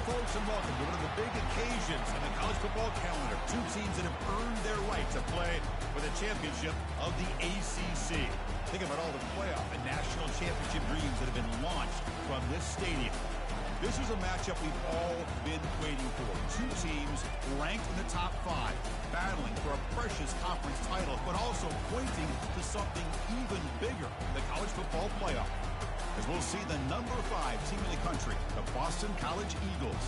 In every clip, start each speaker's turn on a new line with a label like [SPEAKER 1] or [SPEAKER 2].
[SPEAKER 1] Folks, and welcome to one of the big occasions in the college football calendar. Two teams that have earned their right to play for the championship of the ACC. Think about all the playoff and national championship dreams that have been launched from this stadium. This is a matchup we've all been waiting for. Two teams ranked in the top 5, battling for a precious conference title, but also pointing to something even bigger, the college football playoff. As we'll see the number 5 team in the country, the Boston College Eagles,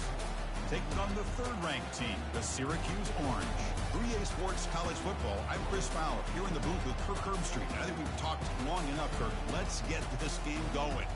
[SPEAKER 1] taking on the 3rd-ranked team, the Syracuse Orange. For EA Sports College Football, I'm Chris Fowler, here in the booth with Kirk Herbstreit. I think we've talked long enough, Kirk. Let's get this game going.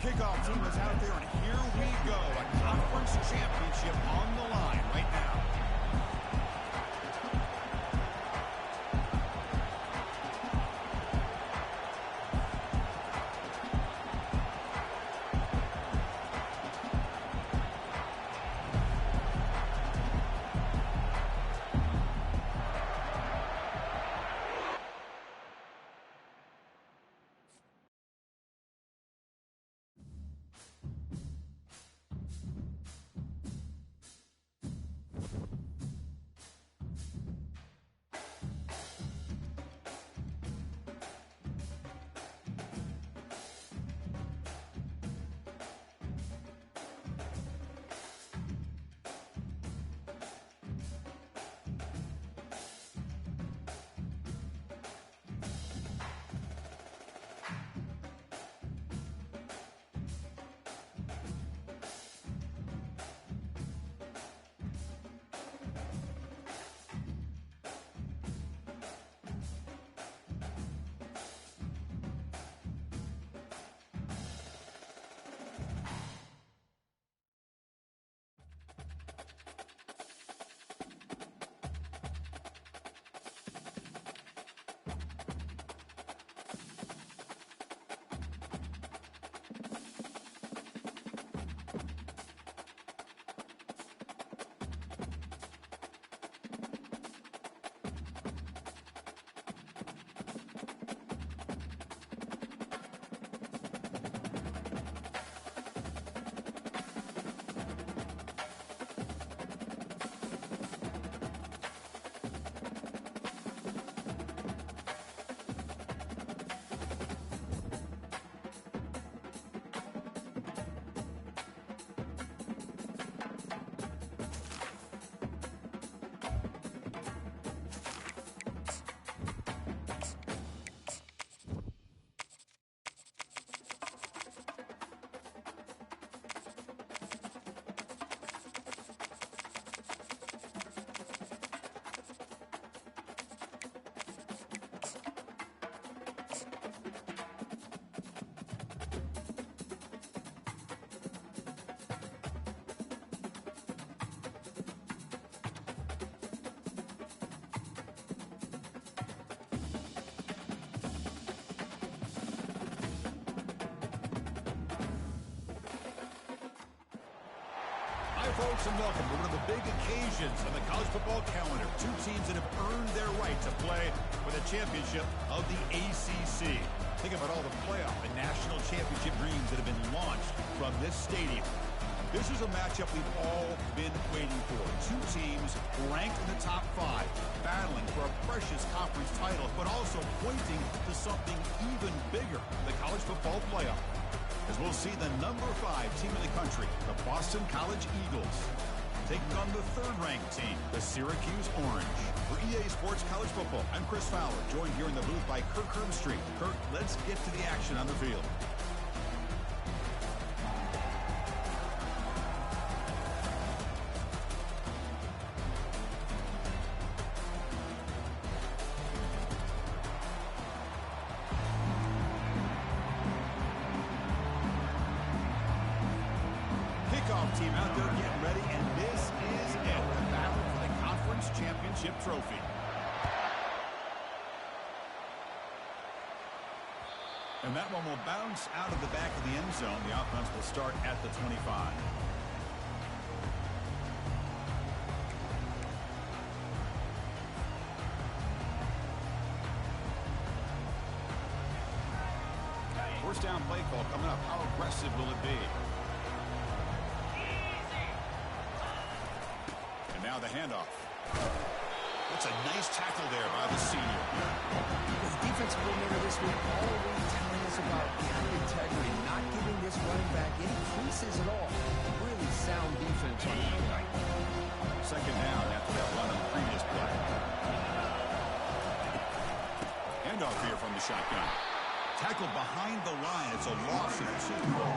[SPEAKER 1] Kickoff team is out there, and here we go. A conference championship on the line right now. Hi, folks, and welcome to one of the big occasions on the college football calendar. Two teams that have earned their right to play for the championship of the ACC. Think about all the playoff and national championship dreams that have been launched from this stadium. This is a matchup we've all been waiting for. Two teams ranked in the top 5, battling for a precious conference title, but also pointing to something even bigger, the college football playoff. As we'll see the number 5 team in the country, the Boston College Eagles, taking on the 3rd-ranked team, the Syracuse Orange. For EA Sports College Football, I'm Chris Fowler, joined here in the booth by Kirk Herbstreit. Kirk, let's get to the action on the field. Kickoff team out there getting ready, and this is it, the battle for the conference championship trophy. And that one will bounce out of the back of the end zone. The offense will start at the 25. First down play call coming up. How aggressive will it be? And now the handoff. That's a nice tackle there by the senior.
[SPEAKER 2] The defensive coordinator this week always telling us about cap integrity, not giving this running back any creases at all. Really sound defense on that play.
[SPEAKER 1] Second down after that run on the previous play. Handoff here from the shotgun. Tackled behind the line. It's a loss in the Super Bowl.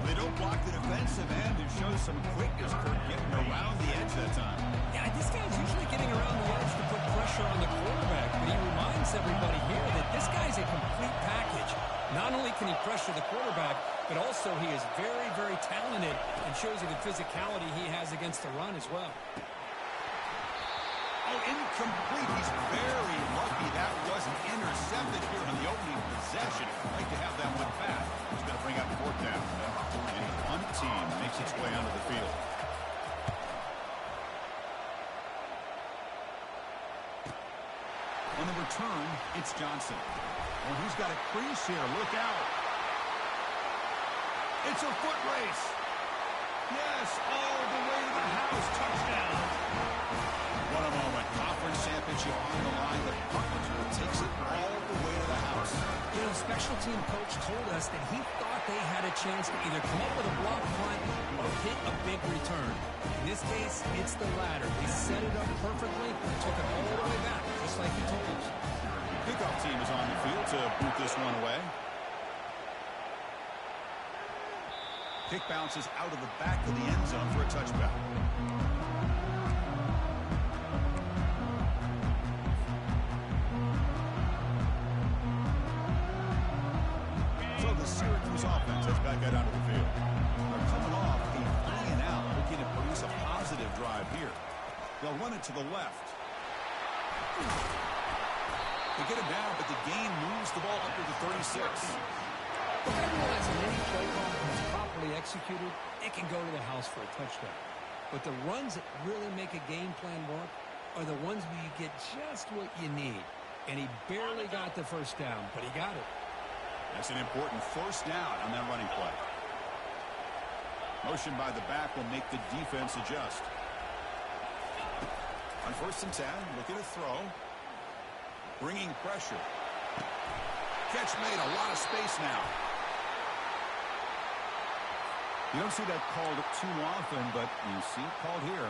[SPEAKER 1] They don't block the defensive end. It shows some quickness. Kirk getting around the edge that time.
[SPEAKER 3] Yeah, this guy's usually getting around the edge to put pressure on the quarterback, but he reminds everybody here that this guy's a complete package. Not only can he pressure the quarterback, but also he is very, very talented and shows you the physicality he has against the run as well.
[SPEAKER 1] Oh, incomplete. He's very lucky that wasn't intercepted here on the opening possession. Like to have that one back. He's going to bring up fourth down. And the punt team makes its way onto the field. On the return, it's Johnson. Well, he's got a crease here. Look out. It's a foot race. Yes, all the way to the house. Touchdown. What a moment. Conference championship on the line. The punt return takes it all the way to the house.
[SPEAKER 3] You know, special team coach told us that he thought they had a chance to either come up with a block punt or hit a big return. In this case, it's the latter. They set it up perfectly and took it all the way back, just like he told us.
[SPEAKER 1] Kickoff team is on the field to boot this one away. Kick bounces out of the back of the end zone for a touchback. So the Syracuse offense heads back out onto the field. They're coming off a 3-and-out, looking to produce a positive drive here. They'll run it to the left. They get it down, but the gain moves the ball up to the 36.
[SPEAKER 3] But I realize in any play call that's properly executed, it can go to the house for a touchdown. But the runs that really make a game plan work are the ones where you get just what you need. And he barely got the first down, but he got it.
[SPEAKER 1] That's an important first down on that running play. Motion by the back will make the defense adjust. On 1st and 10, looking to throw. Bringing pressure. Catch made, a lot of space now. You don't see that called too often, but you see it called here.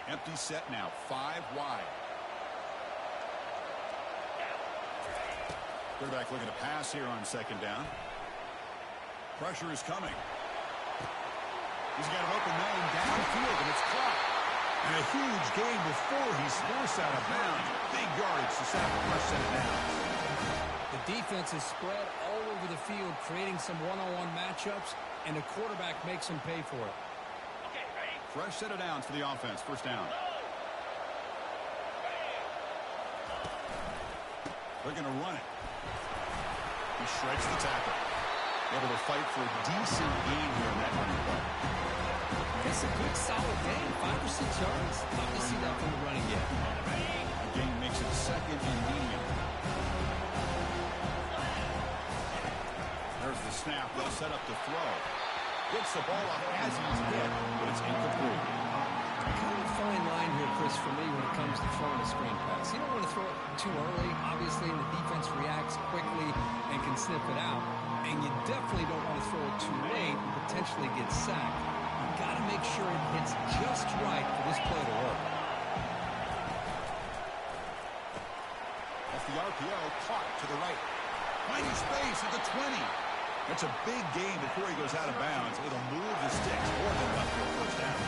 [SPEAKER 1] Empty set now, 5 wide. Quarterback looking to pass here on 2nd down. Pressure is coming. He's got an open man downfield, and it's caught. And a huge gain before he's forced out of bounds. Big yardage to set the rush set it down.
[SPEAKER 3] The defense is spread all over the field, creating some one-on-one matchups, and the quarterback makes them pay for it.
[SPEAKER 1] Fresh set of downs for the offense. 1st down. They're going to run it. He shreds the tackle. Able to fight for a decent gain here in that running play.
[SPEAKER 3] It's a good, solid gain. 5 or 6 yards. Love to see that from the running game.
[SPEAKER 1] The gain makes it 2nd and medium. There's the snap. They'll set up the throw. Gets the ball up as he's hit, but it's incomplete.
[SPEAKER 3] Kind of a fine line here, Chris, for me when it comes to throwing a screen pass. You don't want to throw it too early, obviously, and the defense reacts quickly and can snip it out. And you definitely don't want to throw it too late and potentially get sacked. You've got to make sure it hits just right for this play to work.
[SPEAKER 1] Off the RPO, caught to the right. Finding space at the 20. That's a big gain before he goes out of bounds. It'll move the sticks more than enough for a 1st down.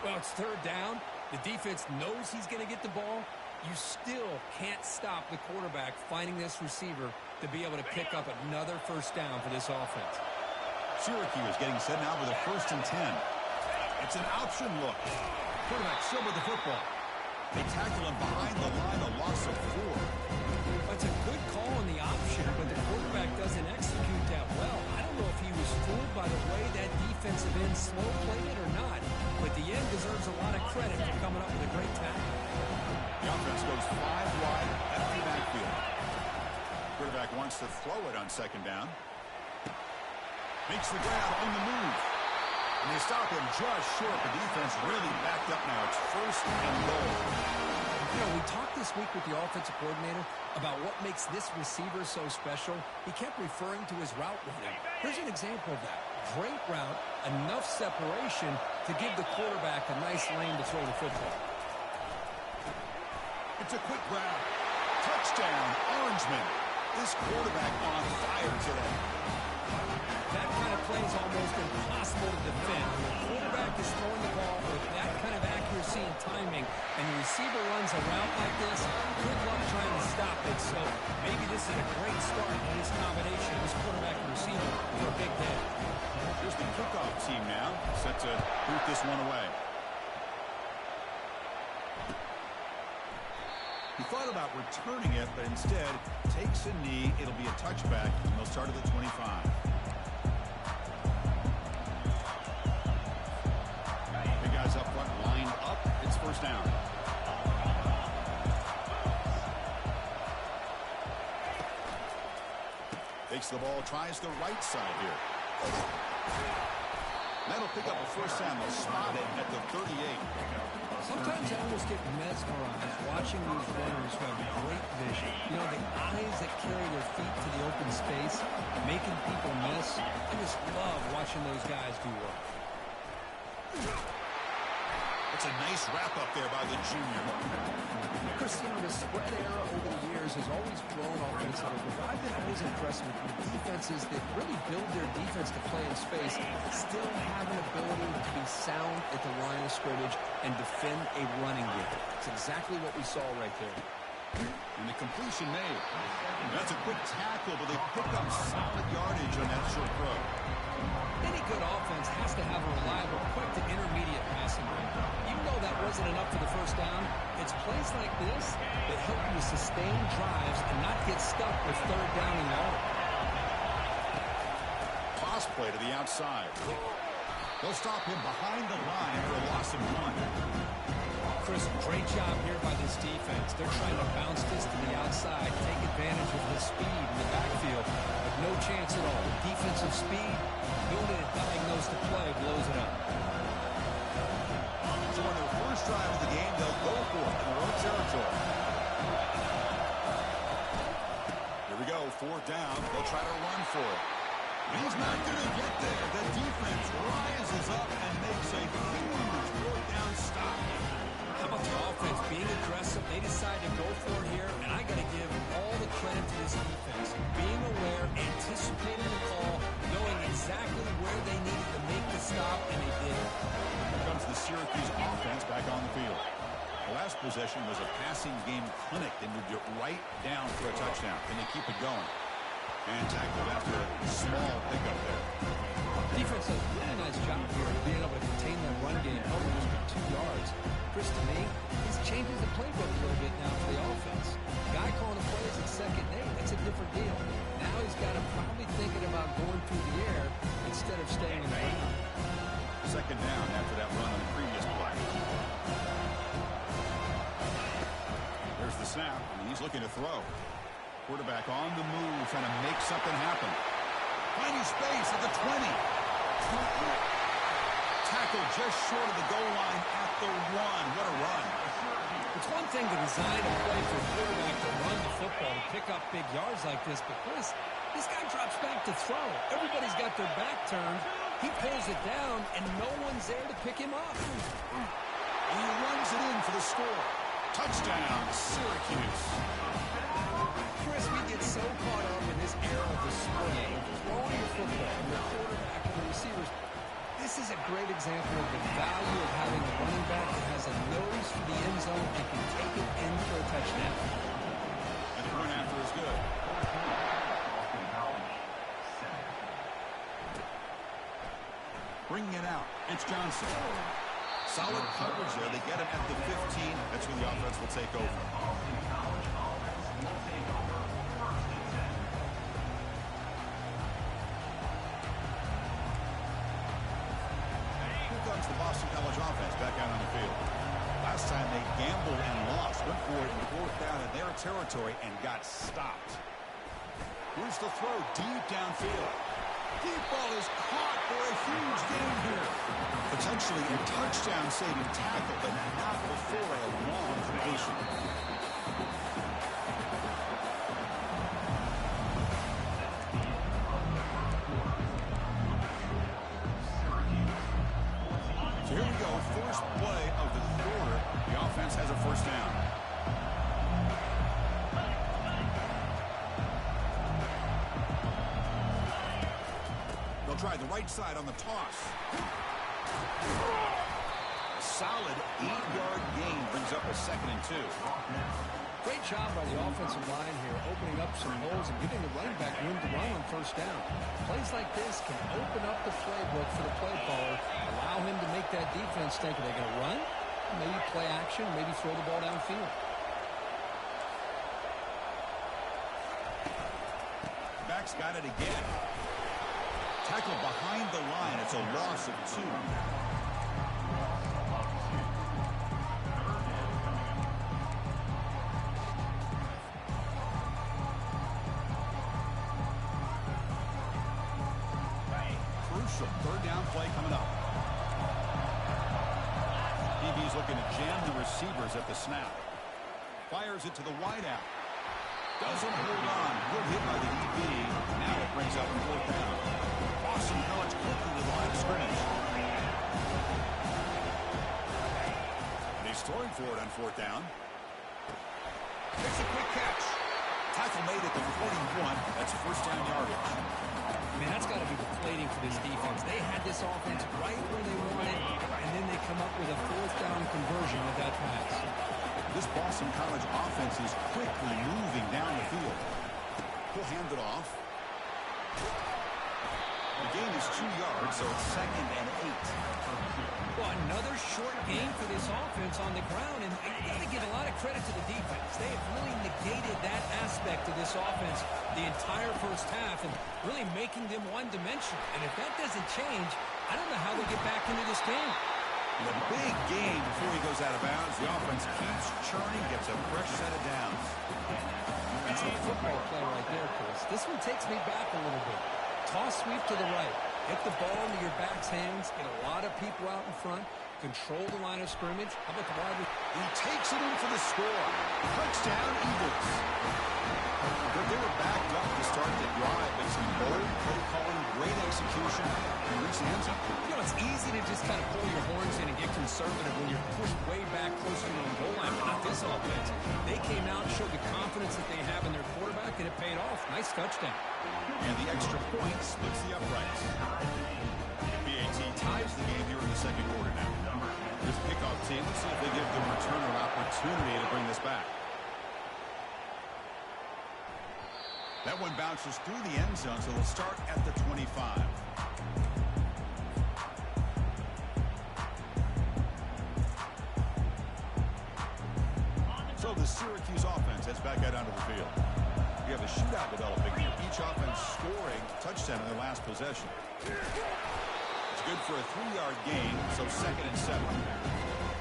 [SPEAKER 3] Well, it's 3rd down, The defense knows he's going to get the ball. You still can't stop the quarterback finding this receiver to be able to pick up another first down for this offense.
[SPEAKER 1] Syracuse getting set now with a 1st and 10. It's an option look. Quarterback still with the football. They tackle him behind the line, a loss of 4.
[SPEAKER 3] That's a good call on the option, but the quarterback doesn't execute that well. I don't know if he was fooled by the way that defensive end slow played it or not, but the end deserves a lot of credit for coming up with a great tackle.
[SPEAKER 1] The offense goes 5 wide, empty backfield. Quarterback wants to throw it on 2nd down. Makes the grab on the move. And they stop him just short. The defense really backed up now. It's 1st and goal.
[SPEAKER 3] You know, we talked this week with the offensive coordinator about what makes this receiver so special. He kept referring to his route running. Here's an example of that. Great route, enough separation to give the quarterback a nice lane to throw the football.
[SPEAKER 1] It's a quick grab. Touchdown, Orangeman. This quarterback on fire today.
[SPEAKER 3] That kind of play is almost impossible to defend. The quarterback is throwing the ball with that kind of accuracy and timing, and the receiver runs a route like this. Good luck trying to stop it. So maybe this is a great start in this combination, this quarterback and receiver, for a big day.
[SPEAKER 1] Here's the kickoff team now, set to boot this one away. He thought about returning it, but instead takes a knee. It'll be a touchback, and they'll start at the 25. Big guys up front, lined up. It's 1st down. Takes the ball, tries the right side here. That'll pick up a 1st down. They'll spot it at the 38.
[SPEAKER 3] Sometimes I almost get mesmerized watching these runners who have great vision. You know, the eyes that carry their feet to the open space, making people miss. I just love watching those guys do work.
[SPEAKER 1] It's a nice wrap-up there by the junior.
[SPEAKER 2] Chris, you know, the spread era over the years has always grown offensively, but I've been always impressed with the defenses that really build their defense to play in space, still have an ability to be sound at the line of scrimmage and defend a running game. It's exactly what we saw right there.
[SPEAKER 1] And the completion made. That's a quick tackle, but they pick up solid yardage on that short throw.
[SPEAKER 3] Any good offense has to have a reliable, quick to intermediate passing game. Even though that wasn't enough for the 1st down, it's plays like this that help you sustain drives and not get stuck with 3rd down and long.
[SPEAKER 1] Toss play to the outside. They'll stop him behind the line for a loss of 1.
[SPEAKER 3] Chris, great job here by this defense. They're trying to bounce this to the outside, take advantage of the speed in the backfield, but no chance at all. Defensive speed, ability to diagnose the play, blows it up.
[SPEAKER 1] So on their first drive of the game, they'll go for it in their own territory. Here we go, 4th down. They'll try to run for it. He's not going to get there. The defense rises up and makes a huge 4th down stop.
[SPEAKER 3] How about the offense being aggressive? They decide to go for it here, and I got to give all the credit to this defense. Being aware, anticipating the call, knowing exactly where they needed to make the stop, and they did it.
[SPEAKER 1] Here comes the Syracuse offense back on the field. The last possession was a passing game clinic. They moved it right down for a touchdown. Can they keep it going? And tackled after a small pickup there.
[SPEAKER 3] Defense does a really nice job here of being able to contain that run game, helping just get 2 yards. Chris, to me, this changes the playbook a little bit now for the offense. Guy calling the plays at 2nd and 8, that's a different deal. Now he's got him probably thinking about going through the air instead of staying in the ground.
[SPEAKER 1] 2nd down after that run on the previous play. There's the snap, and he's looking to throw. Quarterback on the move, trying to make something happen. Finding space at the 20. Tackled just short of the goal line at the 1. What a run.
[SPEAKER 3] It's one thing to design a play for a quarterback to run the football and pick up big yards like this, but Chris, this guy drops back to throw. Everybody's got their back turned. He pulls it down, and no one's there to pick him up.
[SPEAKER 1] And he runs it in for the score. Touchdown, Syracuse.
[SPEAKER 3] Chris, we get so caught up in this era of display, throwing the football, and the quarterback and the receivers. This is a great example of the value of having a running back that has a nose
[SPEAKER 1] Johnson. Solid coverage there. They get him at the 15. That's when the offense will take over. Here comes the Boston College offense back out on the field. Last time they gambled and lost. Went for it in fourth down in their territory and got stopped. Here's the throw deep downfield. Deep ball is caught for a huge gain here. Potentially a touchdown-saving tackle, but not before a long completion. So here we go, first play of the quarter. The offense has a first down. Try the right side on the toss. A solid 8-yard gain brings up a 2nd and 2.
[SPEAKER 3] Great job by the offensive line here, opening up some holes and giving the running back room to run on first down. Plays like this can open up the playbook for the play caller, allow him to make that defense think, are they going to run? Maybe play action, maybe throw the ball downfield.
[SPEAKER 1] Back's got it again. Tackle behind the line. It's a loss of 2. Crucial 3rd down play coming up. DB's looking to jam the receivers at the snap. Fires it to the wideout. Doesn't hold on. Good hit by the DB. Now it brings up 4th down. Boston College quickly to the line of scrimmage. And he's throwing for it on 4th down. Makes a quick catch. Tackle made at the 41. That's first down yardage.
[SPEAKER 3] Man, that's got to be deflating for this defense. They had this offense right where they wanted, and then they come up with a 4th down conversion with that pass.
[SPEAKER 1] This Boston College offense is quickly moving down the field. He'll hand it off. The gain is 2 yards, so it's 2nd and 8.
[SPEAKER 3] Well, another short gain for this offense on the ground, and you got to give a lot of credit to the defense. They have really negated that aspect of this offense the entire first half and really making them one-dimensional. And if that doesn't change, I don't know how they get back into this game.
[SPEAKER 1] The big gain before he goes out of bounds. The offense keeps churning, gets a fresh set of downs.
[SPEAKER 3] That's a football play right there, Chris. This one takes me back a little bit. Toss sweep to the right. Get the ball into your back's hands. Get a lot of people out in front. Control the line of scrimmage. How about the wide receiver?
[SPEAKER 1] He takes it in for the score. Touchdown, Eagles. But they were backed up to start the drive, but some bold play calling, great execution, and reach the end zone.
[SPEAKER 3] You know, it's easy to just kind of pull your horns in and get conservative when you're pushed way back close to your own goal line. But not this offense. They came out and showed the confidence that they have in their quarterback, and it paid off. Nice touchdown.
[SPEAKER 1] And the extra point splits the uprights. BAT ties the game here in the 2nd quarter now. This kickoff team, let's see if they give the returner an opportunity to bring this back. That one bounces through the end zone, so they'll start at the 25. So the Syracuse offense heads back out onto the field. We have a shootout developing here. Each offense scoring a touchdown in their last possession. It's good for a 3-yard gain, so 2nd and 7.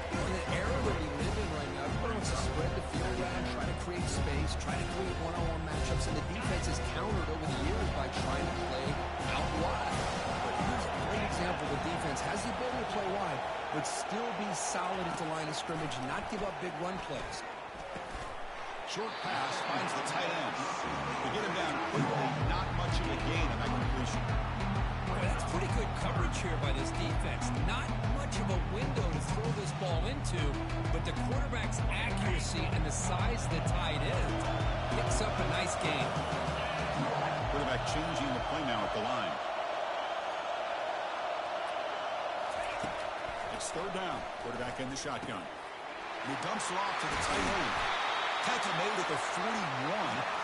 [SPEAKER 2] In the era that we live in right now, everybody wants to spread the field around, try to create space, try to create one-on-one matchups, and the defense has countered over the years by trying to play out wide. But here's a great example. The defense has the ability to play wide, but still be solid at the line of scrimmage and not give up big run plays.
[SPEAKER 1] Short pass finds the tight end. To get him down quickly, not much of a gain on that completion.
[SPEAKER 3] That's pretty good coverage here by this defense. Not much of a window to throw this ball into, but the quarterback's accuracy and the size of the tight end picks up a nice gain.
[SPEAKER 1] Quarterback changing the play now at the line. It's 3rd down. Quarterback in the shotgun. And he dumps it off to the tight end. Tackle made at the 41.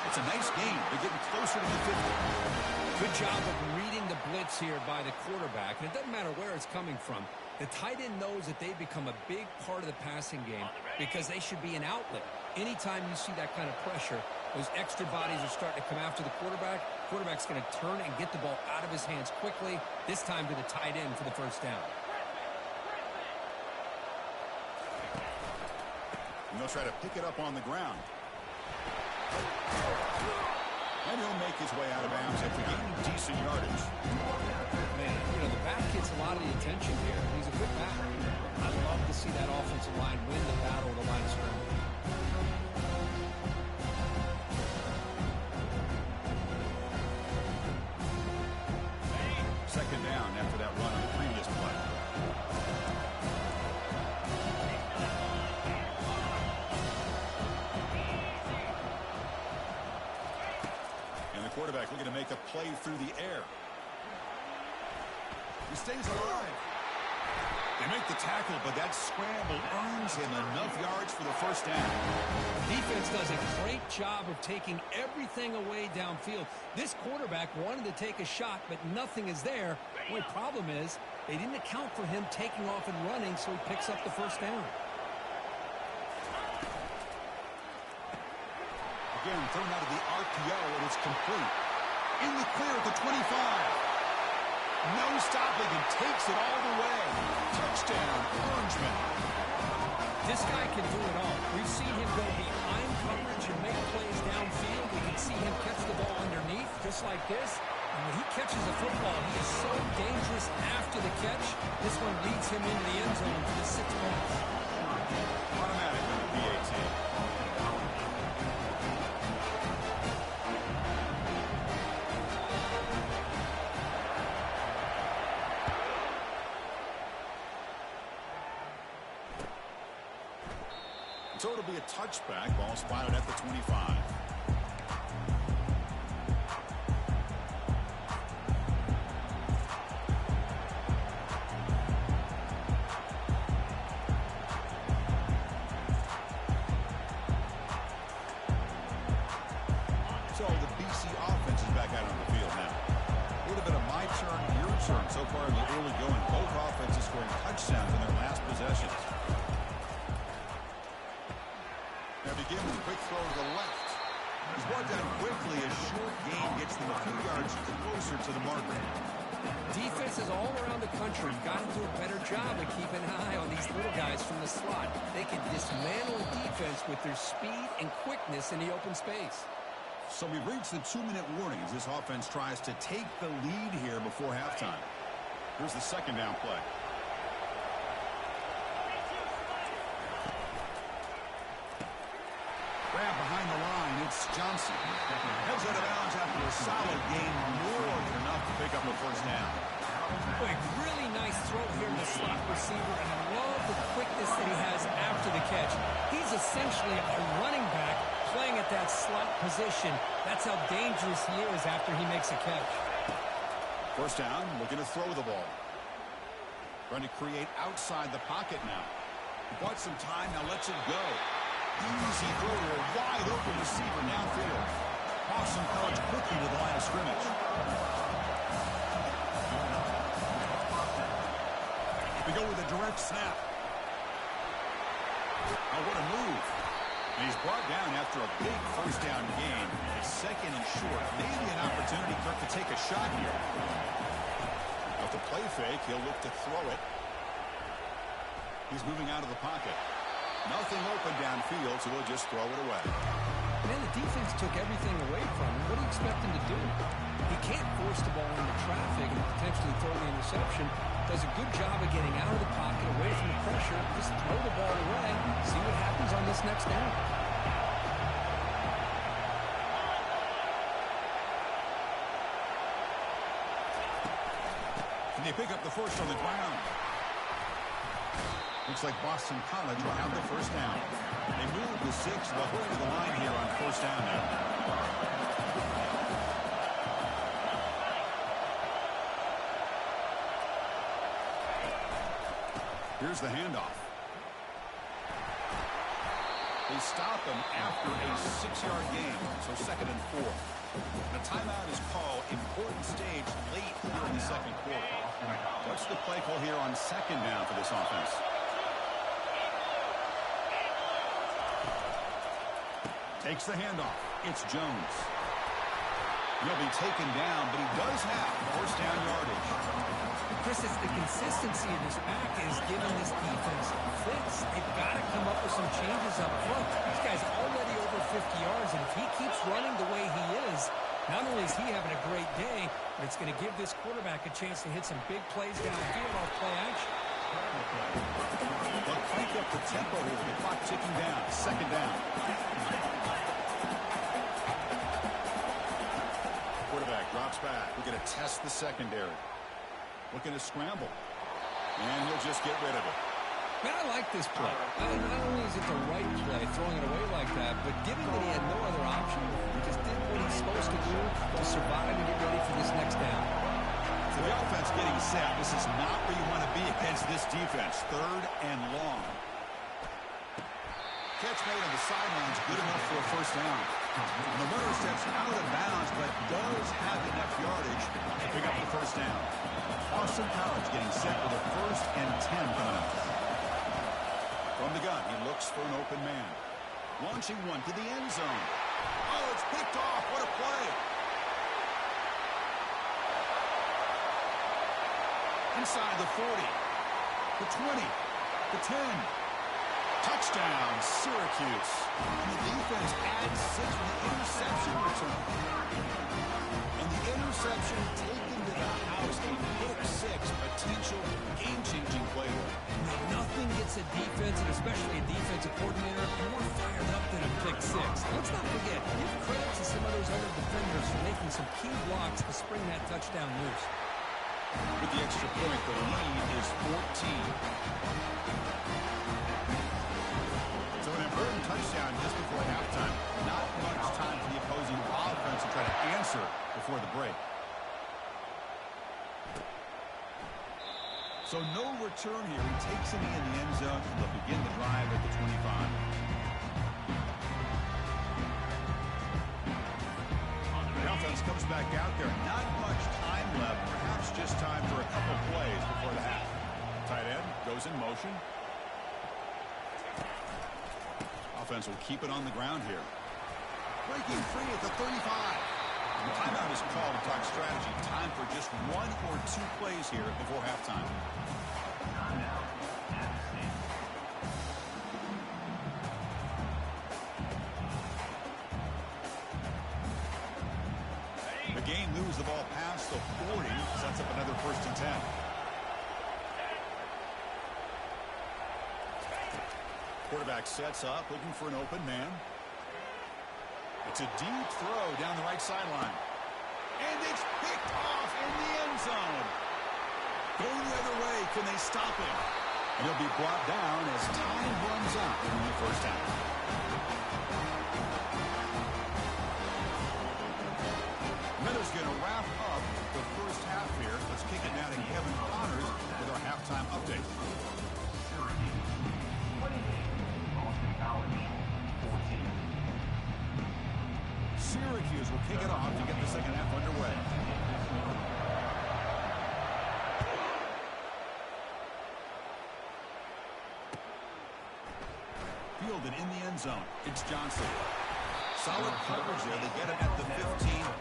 [SPEAKER 1] It's a nice gain. They're getting closer to the 50.
[SPEAKER 3] Good job of reading the blitz here by the quarterback. And it doesn't matter where it's coming from. The tight end knows that they've become a big part of the passing game because they should be an outlet. Anytime you see that kind of pressure, those extra bodies are starting to come after the quarterback. Quarterback's going to turn and get the ball out of his hands quickly, this time to the tight end for the first down.
[SPEAKER 1] And he'll try to pick it up on the ground. And he'll make his way out of bounds after gaining decent yardage.
[SPEAKER 3] Man, the back gets a lot of the attention here. He's a good back. I love to see that offensive line win the battle of the line of scrimmage.
[SPEAKER 1] Second down after that run on the previous play. And the quarterback looking to make a play through the air. He stays alive. They make the tackle, but that scramble earns him enough yards for the first down.
[SPEAKER 3] Defense does a great job of taking everything away downfield. This quarterback wanted to take a shot, but nothing is there. The only problem is they didn't account for him taking off and running, so he picks up the first down.
[SPEAKER 1] Again, thrown out of the RPO, and it's complete. In the clear at the 25. No stopping and takes it all the way. Touchdown, Orangeman.
[SPEAKER 3] This guy can do it all. We've seen him go behind coverage and make plays downfield. We can see him catch the ball underneath, just like this. And when he catches the football, he is so dangerous after the catch. This one leads him into the end zone for the 6 points.
[SPEAKER 1] Automatic on the PAT. So it'll be a touchback. Ball spotted at the 25. So the BC offense is back out on the field now. A little bit of my turn, your turn so far in the early going. Both offenses scoring touchdowns in their last possessions. Now begin with a quick throw to the left. He's brought down quickly. A short gain gets them a few yards closer to the marker.
[SPEAKER 3] Defenses all around the country got to do a better job of keeping an eye on these little guys from the slot. They can dismantle a defense with their speed and quickness in the open space.
[SPEAKER 1] So we've reached the 2-minute warning as this offense tries to take the lead here before halftime. Here's the second down play. Grab behind the line. It's Johnson. Heads out of bounds after a solid gain, more than enough to pick up a first down.
[SPEAKER 3] Boy, really nice throw here to the slot receiver, and I love the quickness that he has after the catch. He's essentially a running back playing at that slot position. That's how dangerous he is after he makes a catch.
[SPEAKER 1] First down, looking to throw the ball. Trying to create outside the pocket now. He bought some time, now lets it go. Easy throw to a wide open receiver downfield. Boston College quickly to the line of scrimmage. We go with a direct snap. Oh, what a move. And he's brought down after a big first down gain. It's second and short. Maybe an opportunity for him to take a shot here. Off the play fake, he'll look to throw it. He's moving out of the pocket. Nothing open downfield, so he'll just throw it away.
[SPEAKER 3] Man, the defense took everything away from him. What do you expect him to do? He can't force the ball into traffic and potentially throw the interception. Does a good job of getting out of the pocket, away from the pressure. Just throw the ball away. See what happens on this next down.
[SPEAKER 1] Can they pick up the first on the ground? Looks like Boston College will have the first down. They move the 6. They'll go to the line here on first down now. Here's the handoff. They stop him after a 6-yard gain, so second and 4. The timeout is called. Important stage late here in the second quarter. What's the play call here on second down for this offense? Takes the handoff. It's Jones. He'll be taken down, but he does have first down yardage.
[SPEAKER 3] Chris, it's the consistency of this back is giving this defense fits. They've got to come up with some changes up front. This guy's already over 50 yards, and if he keeps running the way he is, not only is he having a great day, but it's going to give this quarterback a chance to hit some big plays downfield off play action.
[SPEAKER 1] They'll crank up the tempo here with the clock ticking down. Second down. Quarterback drops back. We're going to test the secondary. Looking to scramble. And he'll just get rid of it.
[SPEAKER 3] Man, I like this play. Not only is it the right play, throwing it away like that, but given that he had no other option, he just did what he's supposed to do to survive and get ready for this next down.
[SPEAKER 1] So the offense getting set. This is not where you want to be against this defense. Third and long. Catch made on the sidelines, good enough for a first down. The runner steps out of bounds, but does have enough yardage to pick up the first down. Boston College getting set with a 1st and 10 coming up. From the gun, he looks for an open man. Launching one to the end zone. Oh, it's picked off. What a play. Inside the 40. The 20. The 10. Touchdown, Syracuse. And the defense adds 6 with the interception return. And the interception taken to the house, a pick 6, potential game-changing play there.
[SPEAKER 3] Now, nothing gets a defense, and especially a defensive coordinator, more fired up than a pick 6. Let's not forget, give credit to some of those other defenders for making some key blocks to spring that touchdown loose.
[SPEAKER 1] With the extra point, the lead is 14. Important touchdown just before halftime. Not much time for the opposing offense to try to answer before the break. So no return here. He takes it in the end zone, and they'll begin the drive at the 25. The offense comes back out there. Not much time left. Perhaps just time for a couple plays before the half. Tight end goes in motion. Offense will keep it on the ground here. Breaking free at the 35. The timeout is called to talk strategy. Time for just 1 or 2 plays here before halftime. The game moves the ball past the 40. Sets up another 1st and 10. Quarterback sets up, looking for an open man. It's a deep throw down the right sideline. And it's picked off in the end zone. Going the other way, can they stop him? And he'll be brought down as time runs out in the first half. Miller's going to wrap up the first half here. Let's kick it now to Kevin Connors with our halftime update. Syracuse will kick it off to get the second half underway. Fielded in the end zone. It's Johnson. Solid coverage there. They get him at the 15.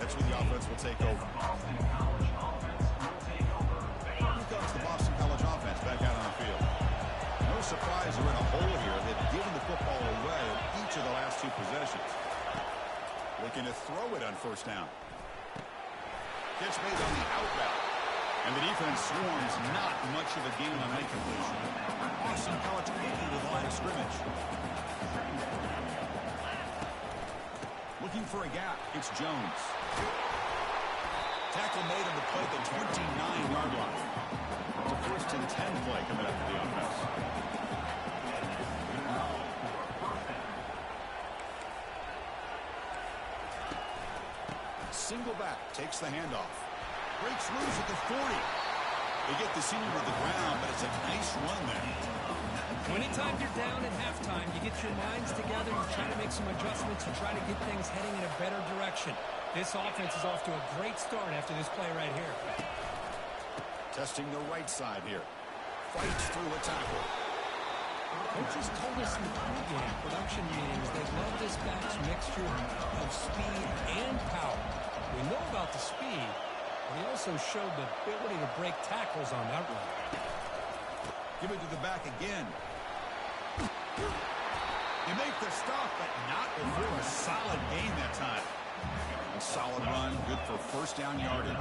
[SPEAKER 1] That's where the offense will take over. Here comes the Boston College offense back out on the field. No surprise they're in a hole here. They've given the football away in each of the last 2 possessions. Looking to throw it on first down. Catch made on the out route. And the defense swarms. Not much of a gain on that completion. Boston College quickly to the line of scrimmage. Looking for a gap. It's Jones. Tackle made on the play at the 29-yard line. It's a 1st and 10 play coming up for the offense. Single back, takes the handoff. Breaks loose at the 40. They get the senior to the ground, but it's a nice run there.
[SPEAKER 3] Anytime you're down at halftime, you get your minds together, you try to make some adjustments, you try to get things heading in a better direction. This offense is off to a great start after this play right here.
[SPEAKER 1] Testing the right side here. Fights through a tackle.
[SPEAKER 3] Coaches told us in the pregame production meetings they love this back's mixture of speed and power. We know about the speed, but he also showed the ability to break tackles on that run.
[SPEAKER 1] Give it to the back again. You make the stop, but not before a solid gain that time. A solid run, good for first down yardage.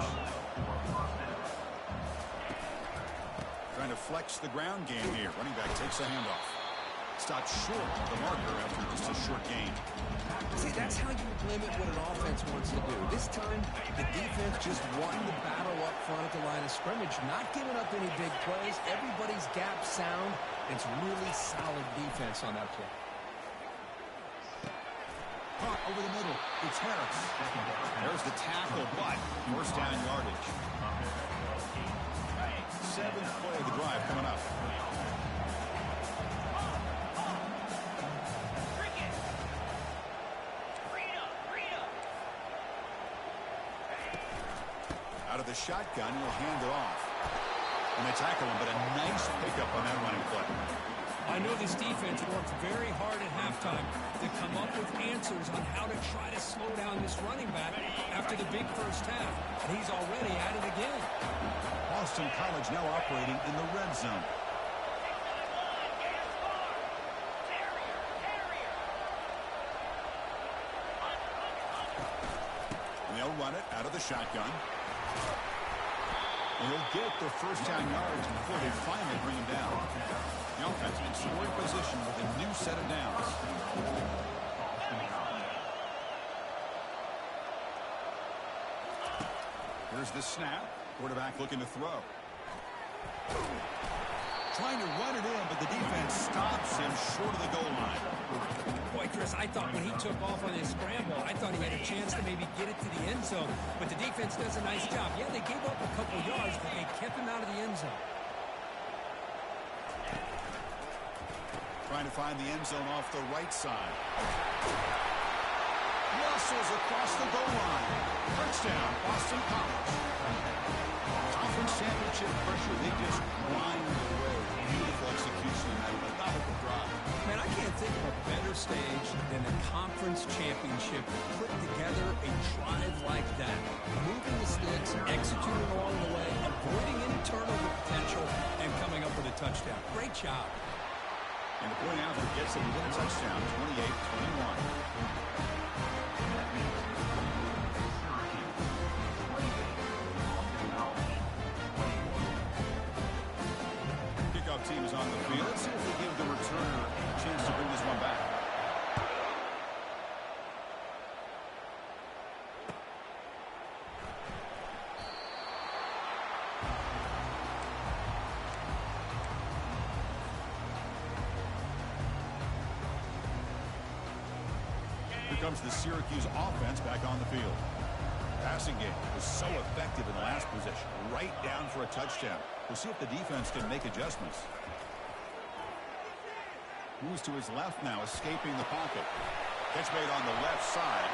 [SPEAKER 1] Trying to flex the ground game here. Running back takes a handoff. Stopped short of the marker after just a short gain.
[SPEAKER 2] See, that's how you limit what an offense wants to do. This time, the defense just won the battle up front at the line of scrimmage, not giving up any big plays. Everybody's gap sound. It's really solid defense on that play.
[SPEAKER 1] Caught over the middle. It's Harris. There's the tackle, but first down yardage. Seventh play of the drive coming up. Out of the shotgun, he'll hand it off. And they tackle him, but a nice pickup on that running play.
[SPEAKER 3] I know this defense worked very hard at halftime to come up with answers on how to try to slow down this running back after the big first half. And he's already at it again.
[SPEAKER 1] Boston College now operating in the red zone. And they'll run it out of the shotgun. And he'll get the first down yards before they finally bring him down. The offense in scoring position with a new set of downs. Here's the snap. Quarterback looking to throw. Trying to run it in, but the defense stops him short of the goal line.
[SPEAKER 3] Boy, Chris, I thought when he took off on his scramble, I thought he had a chance to maybe get it to the end zone. But the defense does a nice job. Yeah, they gave up a couple yards, but they kept him out of the end zone.
[SPEAKER 1] Trying to find the end zone off the right side. Muscles across the goal line. Touchdown, Boston College. Conference championship pressure. They just grind away. Beautiful execution in that methodical drive.
[SPEAKER 3] Man, I can't think of a better stage than the conference championship to put together a drive like that. Moving the sticks, executing along the way, avoiding any turnover potential, and coming up with a touchdown. Great job.
[SPEAKER 1] And the point after gets it within a touchdown, 28-21. Kickoff team is on the field. Let's see if they give the returner a chance to bring this one back. Here comes the Syracuse offense back on the field. Passing game was so effective in the last possession, right down for a touchdown. We'll see if the defense can make adjustments. Moves to his left now, escaping the pocket. Catch made on the left side.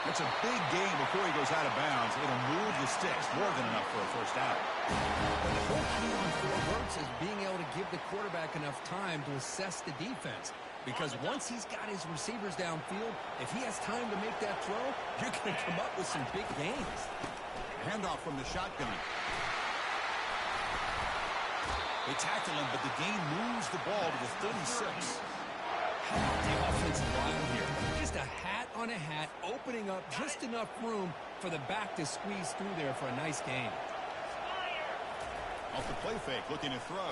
[SPEAKER 1] It's a big gain before he goes out of bounds. It'll move the sticks, more than enough for a first down.
[SPEAKER 2] The whole key on 4 works is being able to give the quarterback enough time to assess the defense. Because once he's got his receivers downfield, if he has time to make that throw, you're going to come up with some big gains.
[SPEAKER 1] Handoff from the shotgun. They tackle him, but the gain moves the ball to the 36.
[SPEAKER 3] How about the offensive line here? Just a hat on a hat, opening up just enough room for the back to squeeze through there for a nice gain.
[SPEAKER 1] Off the play fake, looking to throw.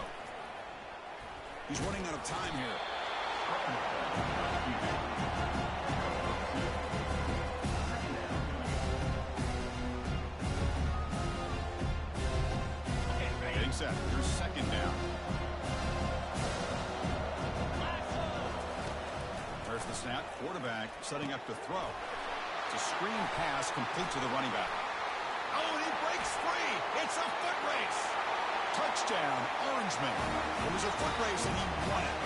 [SPEAKER 1] He's running out of time here. Getting set. Here's second down. There's the snap. Quarterback setting up to throw. It's a screen pass complete to the running back. Oh, and he breaks free. It's a foot race. Touchdown, Orangeman. It was a foot race, and he won it.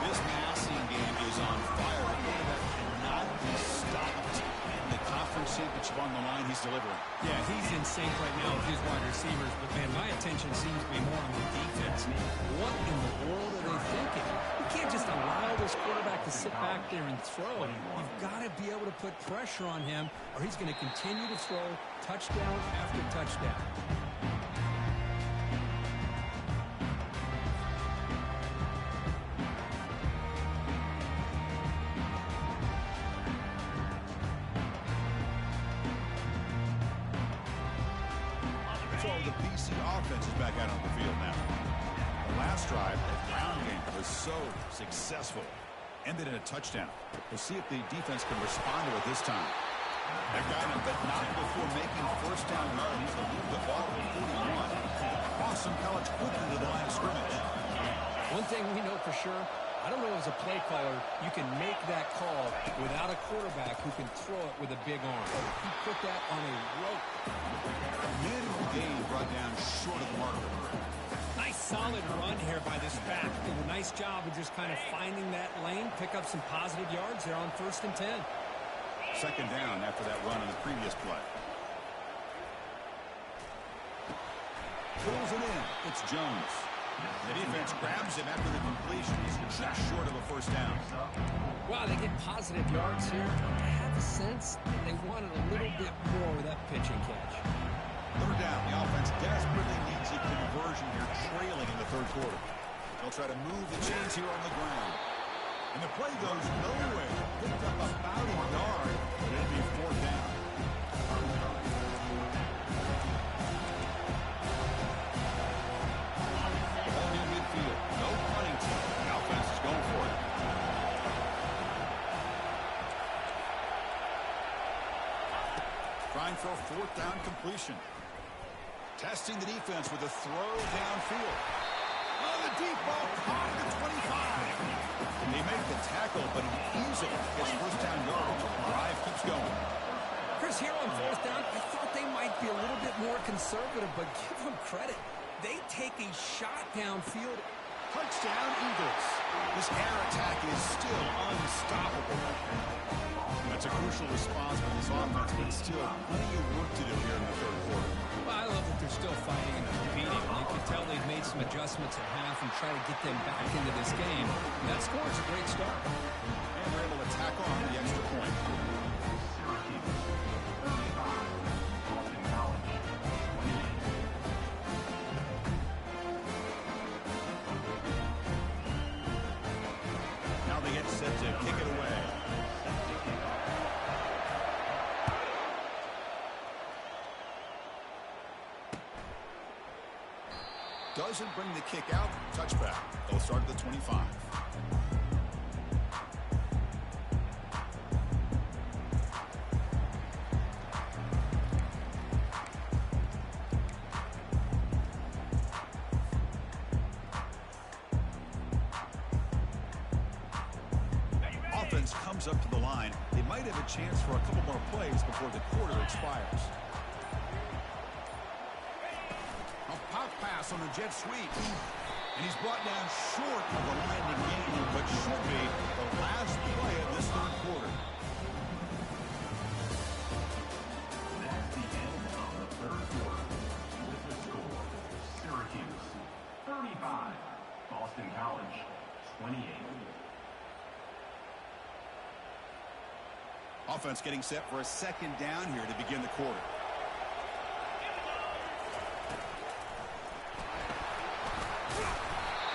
[SPEAKER 1] This passing game is on fire. The quarterback cannot be stopped in the conference he's delivering.
[SPEAKER 3] Yeah, he's in sync right now with his wide receivers, but, man, my attention seems to be more on the defense. What in the world are they thinking? You can't just allow this quarterback to sit back there and throw. You've got to be able to put pressure on him, or he's going to continue to throw touchdown after touchdown.
[SPEAKER 1] So the BC offense is back out on the field now. The last drive, that ground game was so successful. Ended in a touchdown. We'll see if the defense can respond to it this time. They've got him, but not before making first down yards to move the ball to 41. Boston College quickly to the line of scrimmage.
[SPEAKER 3] One thing we know for sure, I don't know as a play caller, you can make that call without a quarterback who can throw it with a big arm. He put that on a rope.
[SPEAKER 1] Mid game brought down short of the marker.
[SPEAKER 3] Nice solid run here by this back. Did a nice job of just kind of finding that lane, pick up some positive yards there on 1st and 10.
[SPEAKER 1] Second down after that run on the previous play. Pulls it in. It's Jones. The defense grabs him after the completion. He's just short of a first down.
[SPEAKER 3] Wow, they get positive yards here. I have a sense that they wanted a little bit more with that pitch and catch.
[SPEAKER 1] Third down. The offense desperately needs a conversion here, trailing in the third quarter. They'll try to move the chains here on the ground. And the play goes nowhere. Picked up about a yard, but it'll be fourth down. Ball near midfield. No punting team. The offense is going for it. Trying for a fourth down completion. Testing the defense with a throw downfield. Oh, the deep ball caught at the 25. They make the tackle, but he easily gets first down yardage. The drive keeps going.
[SPEAKER 3] Chris, here on 4th down, I thought they might be a little bit more conservative, but give them credit. They take a shot downfield.
[SPEAKER 1] Touchdown, Eagles. This air attack is still unstoppable. That's a crucial response for this offense, but still plenty of work to do here in the third quarter.
[SPEAKER 3] Well, I love that they're still fighting and competing. You can tell they've made some adjustments at half and try to get them back into this game. And that score is a great start.
[SPEAKER 1] And they're able to tack on the extra point. Now they get set to kick it away. Doesn't bring the kick out. Touchback. They'll start at the 25. Offense comes up to the line. They might have a chance for a couple more plays before the quarter expires. Pass on the jet sweep. And he's brought down short of the landing game in what should be the last play of this third quarter.
[SPEAKER 4] That's the end of the third quarter. With the score, Syracuse 35, Boston College 28.
[SPEAKER 1] Offense getting set for a second down here to begin the quarter.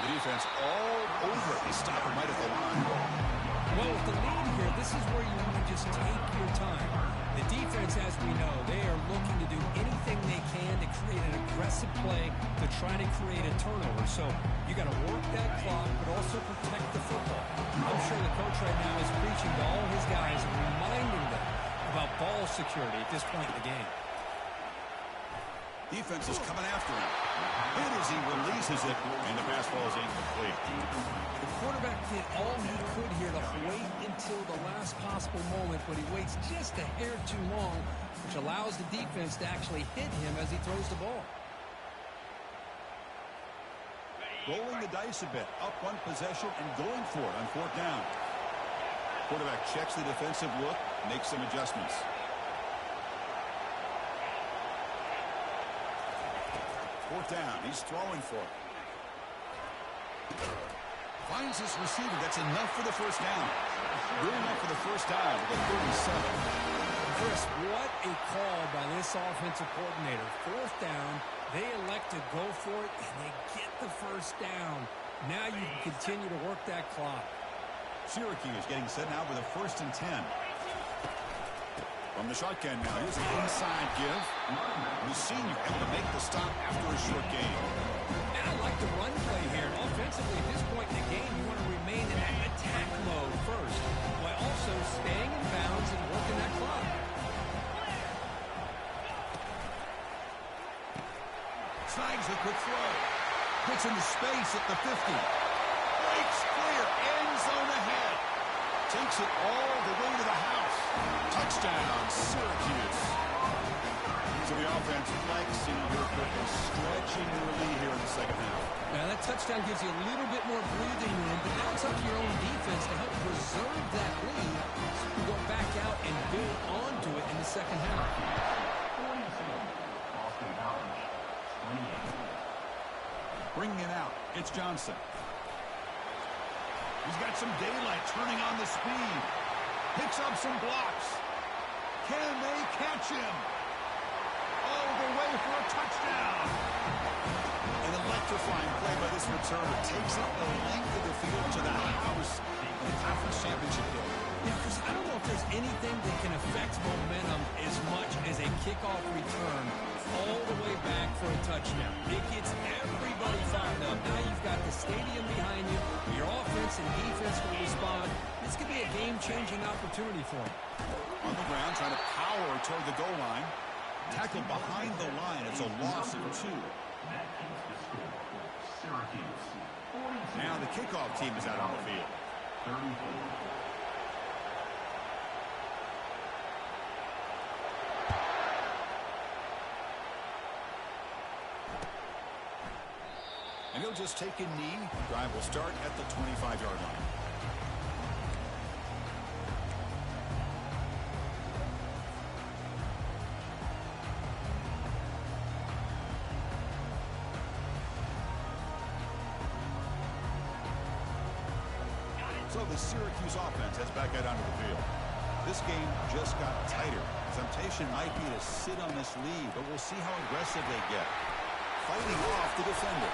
[SPEAKER 1] The defense all over it. They stop him right at the line.
[SPEAKER 3] Well, with the lead here, this is where you want to just take your time. The defense, as we know, they are looking to do anything they can to create an aggressive play to try to create a turnover. So you got to work that clock, but also protect the football. I'm sure the coach right now is preaching to all his guys and reminding them about ball security at this point in the game.
[SPEAKER 1] Defense is coming after him. Hit as he releases it, and the pass ball is incomplete.
[SPEAKER 3] The quarterback did all he could here to wait until the last possible moment, but he waits just a hair too long, which allows the defense to actually hit him as he throws the ball.
[SPEAKER 1] Rolling the dice a bit, up one possession and going for it on fourth down. Quarterback checks the defensive look, makes some adjustments. 4th down. He's throwing for it. Finds his receiver. That's enough for the first down. Good enough for the first down to the 37.
[SPEAKER 3] Chris, what a call by this offensive coordinator. 4th down, they elect to go for it, and they get the first down. Now you can continue to work that clock.
[SPEAKER 1] Syracuse getting set now with a 1st and 10. From the shotgun now, here's an inside give. The senior able to make the stop after a short gain.
[SPEAKER 3] And I like the run play here. And offensively, at this point in the game, you want to remain in that attack mode first, while also staying in bounds and working that clock.
[SPEAKER 1] Snags a quick throw. Gets into space at the 50. Breaks clear. End zone ahead. Takes it all the way to the house. Touchdown, Syracuse. So the offense flexing here quickly, stretching their lead here in the second half.
[SPEAKER 3] Now that touchdown gives you a little bit more breathing room, but now it's up to your own defense to help preserve that lead so you can go back out and build onto it in the second half.
[SPEAKER 4] Boston College, 28.
[SPEAKER 1] Bringing it out, it's Johnson. He's got some daylight, turning on the speed. Picks up some blocks. Can they catch him? All the way for a touchdown. An electrifying play by this returner. Takes it the length of the field to the house of the conference championship game.
[SPEAKER 3] Yeah, Chris, I don't know if there's anything that can affect momentum as much as a kickoff return all the way back for a touchdown. It gets everybody fired up. Now you've got the stadium behind you. Your offense and defense will respond. This could be a game-changing opportunity for them.
[SPEAKER 1] On the ground, trying to power toward the goal line. Tackled behind the line. It's a loss of 2.
[SPEAKER 4] That keeps the score for Syracuse. 42.
[SPEAKER 1] Now the kickoff team is out on the field.
[SPEAKER 4] 34.
[SPEAKER 1] And he'll just take a knee. Drive will start at the 25-yard line. So the Syracuse offense heads back out onto the field. This game just got tighter. Temptation might be to sit on this lead, but we'll see how aggressive they get. Fighting off the defender.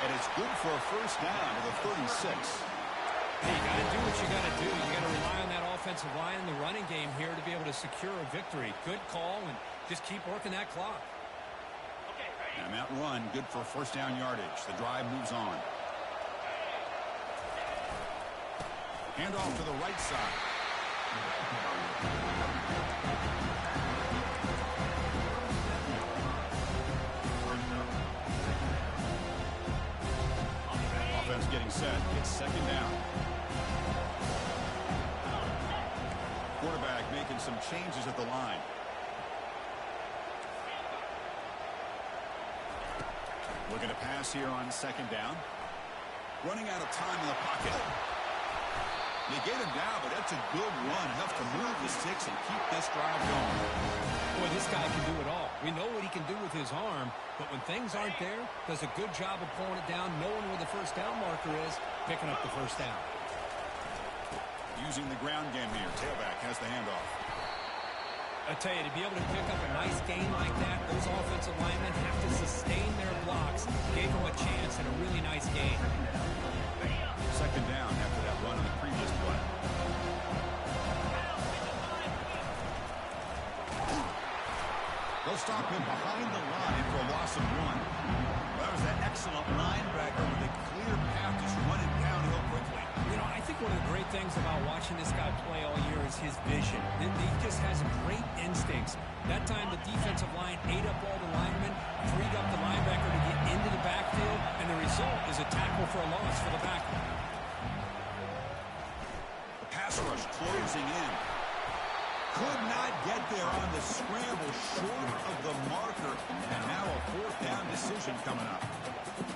[SPEAKER 1] And it's good for a first down to the 36.
[SPEAKER 3] Hey, you got to do what you got to do. You got to rely on that offensive line in the running game here to be able to secure a victory. Good call, and just keep working that clock.
[SPEAKER 1] And that run, good for first down yardage. The drive moves on. Hand off to the right side. Offense getting set. It's second down. Quarterback making some changes at the line. Looking to pass here on second down. Running out of time in the pocket. They get him down, but that's a good run. Enough to move the sticks and keep this drive going.
[SPEAKER 3] Boy, this guy can do it all. We know what he can do with his arm, but when things aren't there, does a good job of pulling it down, knowing where the first down marker is, picking up the first down.
[SPEAKER 1] Using the ground game here. Tailback has the handoff.
[SPEAKER 3] I tell you, to be able to pick up a nice gain like that, those offensive linemen have to sustain their blocks. Gave them a chance and a really nice gain.
[SPEAKER 1] Second down after that run on the previous play. They'll stop him behind the line for a loss of 1. That was that excellent linebacker with a clear path, just running downhill quickly.
[SPEAKER 3] You know, I think one of the great things about watching this guy play all year is his vision. He just has great instincts. That time the defensive line ate up all the linemen, freed up the linebacker to get into the backfield, and the result is a tackle for a loss for the backer.
[SPEAKER 1] The pass rush closing in. Could not get there on the scramble, short of the marker, and now a fourth down decision coming up.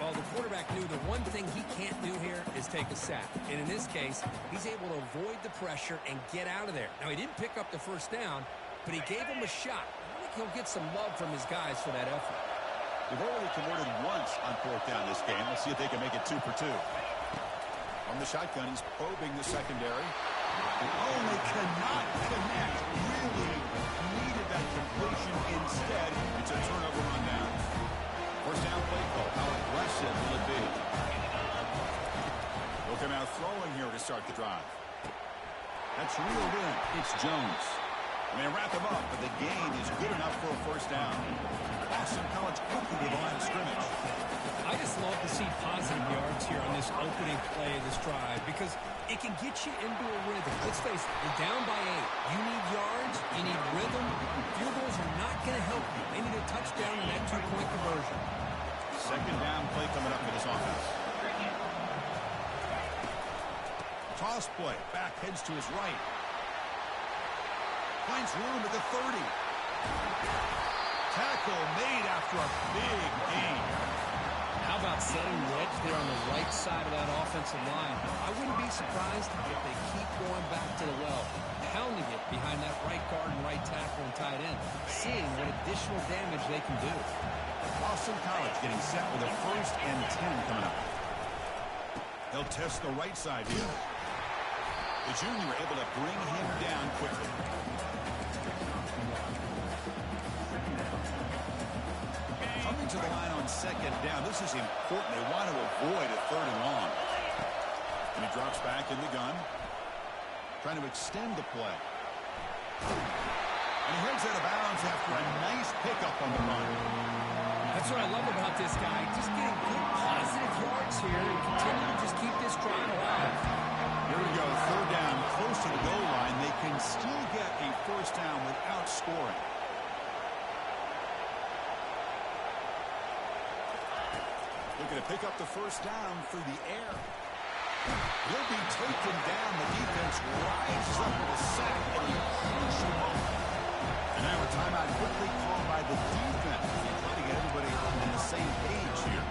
[SPEAKER 3] Well, the quarterback knew the one thing he can't do here is take a sack. And in this case, he's able to avoid the pressure and get out of there. Now, he didn't pick up the first down, but he gave him a shot. I think he'll get some love from his guys for that effort.
[SPEAKER 1] They've already converted once on 4th down this game. Let's see if they can make it 2 for 2. On the shotgun, he's probing the secondary. Oh, they cannot connect. Really needed that completion. Instead, it's a turnover on down. 1st down play call. How aggressive will it be? They'll come out throwing here to start the drive. That's reeled in. It's Jones. And they wrap him up, but the gain is good enough for a 1st down. Boston College quickly to the line of scrimmage.
[SPEAKER 3] I just love to see positive yards here on this opening play of this drive because it can get you into a rhythm. Let's face it, you're down by 8. You need yards, you need rhythm. Field goals are not going to help you. They need a touchdown in that 2-point conversion.
[SPEAKER 1] 2nd down play coming up for this offense. Toss play. Back heads to his right. Finds room at the 30. Tackle made after a big gain.
[SPEAKER 3] How about setting the edge there on the right side of that offensive line? I wouldn't be surprised if they keep going back to the well, pounding it behind that right guard and right tackle and tight end, seeing what additional damage they can do.
[SPEAKER 1] Boston College getting set with a 1st and 10 coming up. They'll test the right side here. The junior able to bring him down quickly. Coming to the line on 2nd down. This is important. They want to avoid a 3rd and long. And he drops back in the gun. Trying to extend the play. And he heads out of bounds after a nice pickup on the run.
[SPEAKER 3] That's what I love about this guy. Just getting good positive yards here and continue to just keep this drive alive.
[SPEAKER 1] Here we go. 3rd down, close to the goal line. They can still get a 1st down without scoring. Looking to pick up the 1st down through the air. He'll be taken down. The defense rises up with a sack at a crucial moment. And now a timeout quickly called by the defense. Trying to get everybody on the same page here.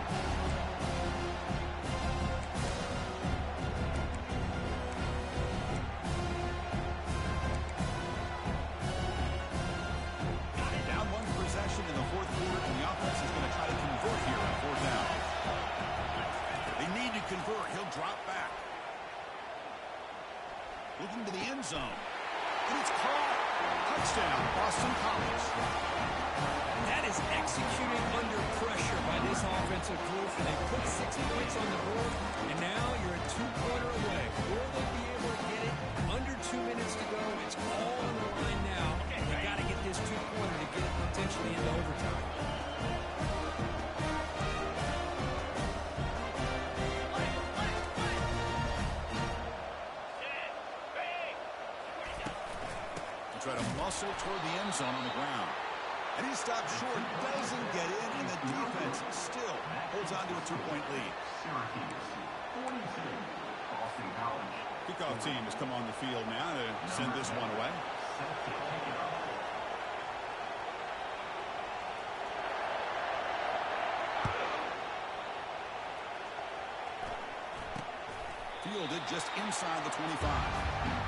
[SPEAKER 1] Down 1 possession in the 4th quarter, and the offense is going to try to convert here on 4th down. They need to convert. He'll drop back. Looking to the end zone. And it's caught. Touchdown, Boston College.
[SPEAKER 3] That is executing under pressure by this offensive group. And they put 6 points on the board, and now you're a 2-pointer away. Will they be able to get it? Under 2 minutes to go. It's all on the line now. They got to get this 2-pointer to get it potentially into overtime.
[SPEAKER 1] Try to muscle toward the end zone on the ground. And he stopped short, doesn't get in, and the defense still holds on to a 2-point lead.
[SPEAKER 4] Syracuse, 42, Boston College.
[SPEAKER 1] Kickoff team has come on the field now to send this one away.
[SPEAKER 4] Set to kick it off.
[SPEAKER 1] Fielded just inside the 25.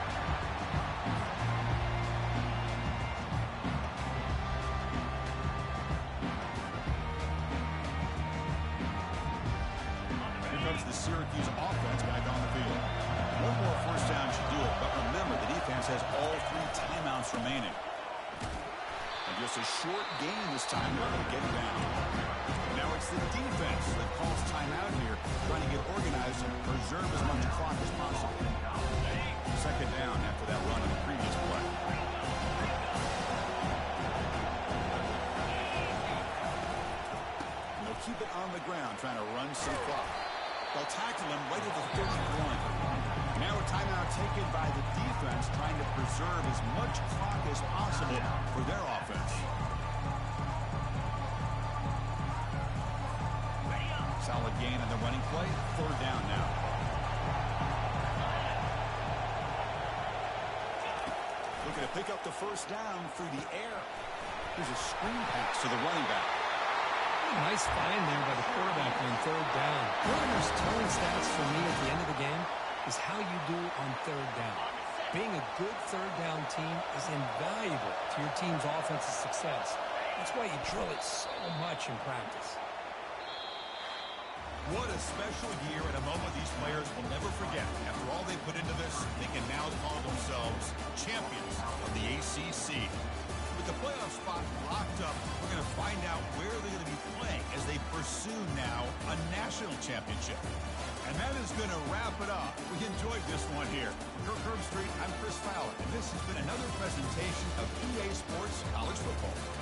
[SPEAKER 1] The Syracuse offense back on the field. One more 1st down should do it, but remember, the defense has all 3 timeouts remaining. And just a short gain this time, they're going to get it down. Now it's the defense that calls timeout here, trying to get organized and preserve as much clock as possible. 2nd down after that run in the previous play. And they'll keep it on the ground, trying to run some clock. They'll tackle him right at the 31. Now a timeout taken by the defense, trying to preserve as much clock as possible for their offense. Solid gain in the running play. 3rd down now. Looking to pick up the 1st down through the air. Here's a screen pass to the running back.
[SPEAKER 3] Nice find there by the quarterback on 3rd down. One of the most telling stats for me at the end of the game is how you do on 3rd down. Being a good 3rd down team is invaluable to your team's offensive success. That's why you drill it so much in practice.
[SPEAKER 1] What a special year and a moment these players will never forget. After all they put into this, they can now call themselves champions of the ACC. With the playoff spot locked up, we're going to find out where they're going to be playing as they pursue now a national championship. And that is going to wrap it up. We enjoyed this one here. For Kirk Street, I'm Chris Fowler, and this has been another presentation of EA Sports College Football.